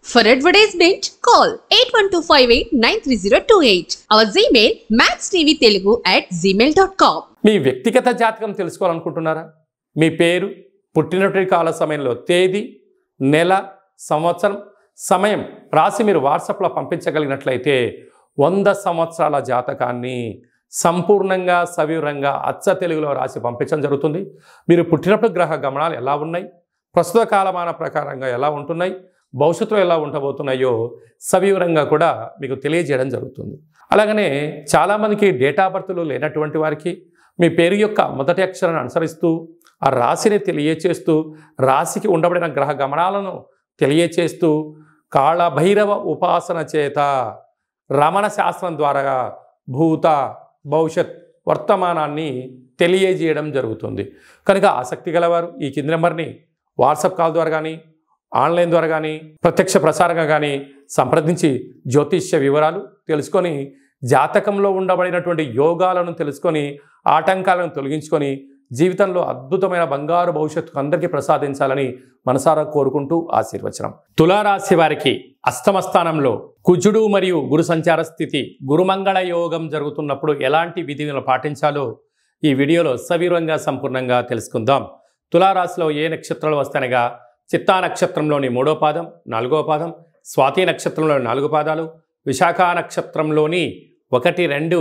For advertisement, call 8125893028. Our Gmail maxtvtelugu@gmail.com. మీ వ్యక్తిగత జాతకం తెలుసుకోవాలనుకుంటున్నారా? మీ పేరు, పుట్టినటువంటి కాల సమయంలో తేదీ, నెల, సంవత్సరం, సమయం రాసి మీరు వాట్సాప్లో పంపించగలిగినట్లయితే 100 సంవత్సరాల జాతకాన్ని సంపూర్ణంగా సవివరంగా అచ్చ తెలుగులో రాసి పంపించడం జరుగుతుంది. మీరు పుట్టినప్పుడు గ్రహ గమనాలు ఎలా ఉన్నాయి, ప్రస్తుత కాలమాన ప్రకారంగా ఎలా ఉంటున్నాయి, భవిష్యత్తులో ఎలా ఉండబోతున్నాయో సవివరంగా కూడా మీకు తెలియజేయడం జరుగుతుంది. అలాగనే చాలామందికి డేటా బర్త్లు లేనటువంటి వారికి మీ పేరు యొక్క మొదటి అక్షరాన్ని అనుసరిస్తూ ఆ రాశిని తెలియచేస్తూ రాశికి ఉండబడిన గ్రహ గమనాలను తెలియచేస్తూ కాళభైరవ ఉపాసన చేత రమణ శాస్త్రం ద్వారా భూత భవిష్యత్ వర్తమానాన్ని తెలియజేయడం జరుగుతుంది. కనుక ఆసక్తి గలవారు ఈ కింది నెంబర్ని వాట్సాప్ కాల్ ద్వారా కానీ ఆన్లైన్ ద్వారా కానీ ప్రత్యక్ష ప్రసారంగా కానీ సంప్రదించి జ్యోతిష్య వివరాలు తెలుసుకొని జాతకంలో ఉండబడినటువంటి యోగాలను తెలుసుకొని ఆటంకాలను తొలగించుకొని జీవితంలో అద్భుతమైన బంగారు భవిష్యత్తు అందరికీ ప్రసాదించాలని మనసారా కోరుకుంటూ ఆశీర్వచనం. తులారాశి వారికి అష్టమ స్థానంలో కుజుడు మరియు గురు సంచార స్థితి గురుమంగళ యోగం జరుగుతున్నప్పుడు ఎలాంటి విధులను పాటించాలో ఈ వీడియోలో సవివరంగా సంపూర్ణంగా తెలుసుకుందాం. తులారాశిలో ఏ నక్షత్రాలు వస్తాయనగా చిత్తా నక్షత్రంలోని 3వ పాదం, 4వ పాదం, స్వాతి నక్షత్రంలోని 4 పాదాలు, విశాఖ నక్షత్రంలోని 1, 2,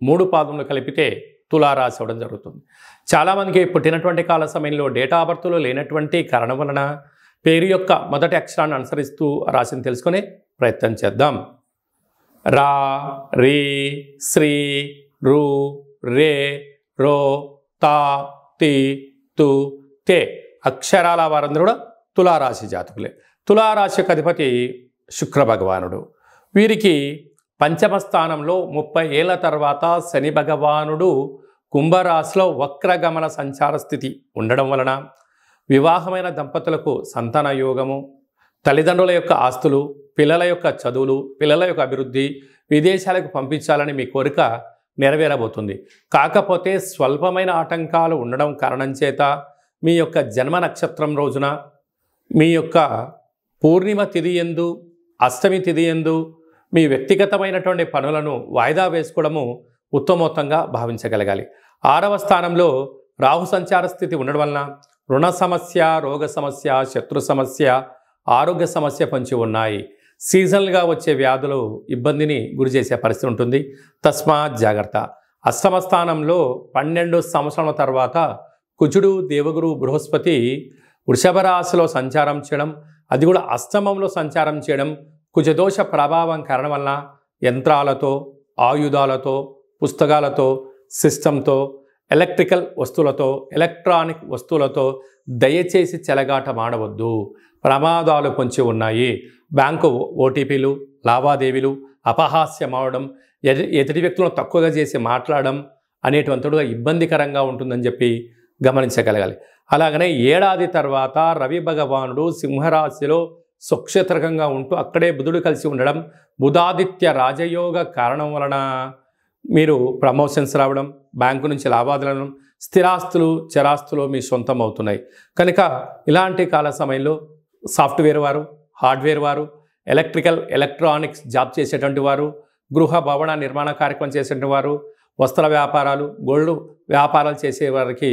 3 పాదములు కలిపితే తులారాశి అవ్వడం జరుగుతుంది. చాలామందికి పుట్టినటువంటి కాల సమయంలో డేటా బర్త్లు లేనటువంటి కారణం వలన పేరు యొక్క మొదటి అక్షరాన్ని అనుసరిస్తూ రాశిని తెలుసుకునే ప్రయత్నం చేద్దాం. రా, రీ, శ్రీ, రు, రే, రో, తా, తి, తు, తే అక్షరాల వారందరూ కూడా తులారాశి జాతకులే. తులారాశికి అధిపతి శుక్ర భగవానుడు. వీరికి పంచమ స్థానంలో 30 ఏళ్ల తర్వాత శని భగవానుడు కుంభరాశిలో వక్రగమన సంచార స్థితి ఉండడం వలన వివాహమైన దంపతులకు సంతాన యోగము, తల్లిదండ్రుల యొక్క ఆస్తులు, పిల్లల యొక్క చదువులు, పిల్లల యొక్క అభివృద్ధి, విదేశాలకు పంపించాలని మీ కోరిక నెరవేరబోతుంది. కాకపోతే స్వల్పమైన ఆటంకాలు ఉండడం కారణం చేత మీ యొక్క జన్మ నక్షత్రం రోజున మీ యొక్క పూర్ణిమ తిథి యందు, అష్టమి తిథి యందు మీ వ్యక్తిగతమైనటువంటి పనులను వాయిదా వేసుకోవడము ఉత్తమోత్తంగా భావించగలగాలి. 6వ స్థానంలో రాహు సంచార స్థితి ఉండడం వలన రుణ సమస్య, రోగ సమస్య, శత్రు సమస్య, ఆరోగ్య సమస్య పొంచి ఉన్నాయి. సీజనల్గా వచ్చే వ్యాధులు ఇబ్బందిని గురి చేసే పరిస్థితి ఉంటుంది. తస్మాత్ జాగ్రత్త. అష్టమ స్థానంలో 12 సంవత్సరాల తర్వాత కుజుడు దేవగురు బృహస్పతి వృషభ రాశిలో సంచారం చేయడం, అది కూడా అష్టమంలో సంచారం చేయడం కుజదోష ప్రభావం కారణం వలన యంత్రాలతో, ఆయుధాలతో, పుస్తకాలతో, సిస్టంతో, ఎలక్ట్రికల్ వస్తువులతో, ఎలక్ట్రానిక్ వస్తువులతో దయచేసి చెలగాట మాడవద్దు. ప్రమాదాలు పొంచి ఉన్నాయి. బ్యాంకు ఓటీపీలు, లావాదేవీలు అపహాస్యం అవడం, ఎదుటి వ్యక్తులను తక్కువగా చేసి మాట్లాడడం అనేటువంటిగా ఇబ్బందికరంగా ఉంటుందని చెప్పి గమనించగలగాలి. అలాగనే ఏడాది తర్వాత రవి భగవానుడు సింహరాశిలో సుక్షేత్రకంగా ఉంటూ అక్కడే బుధుడు కలిసి ఉండడం, బుధాదిత్య రాజయోగ కారణం వలన మీరు ప్రమోషన్స్ రావడం, బ్యాంకు నుంచి లావాదేవీలు, స్థిరాస్తులు, చరాస్తులు మీ సొంతం అవుతున్నాయి. కనుక ఇలాంటి కాల సమయంలో సాఫ్ట్వేర్ వారు, హార్డ్వేర్ వారు, ఎలక్ట్రికల్ ఎలక్ట్రానిక్స్ జాబ్ చేసేటువంటి వారు, గృహ భవన నిర్మాణ కార్యక్రమం చేసేటువంటి వారు, వస్త్ర వ్యాపారాలు, గోల్డ్ వ్యాపారాలు చేసే వారికి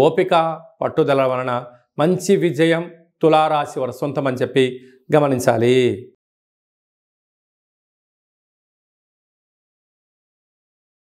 ఓపిక పట్టుదల వలన మంచి విజయం తులారాశి వారి సొంతం అని చెప్పి గమనించాలి.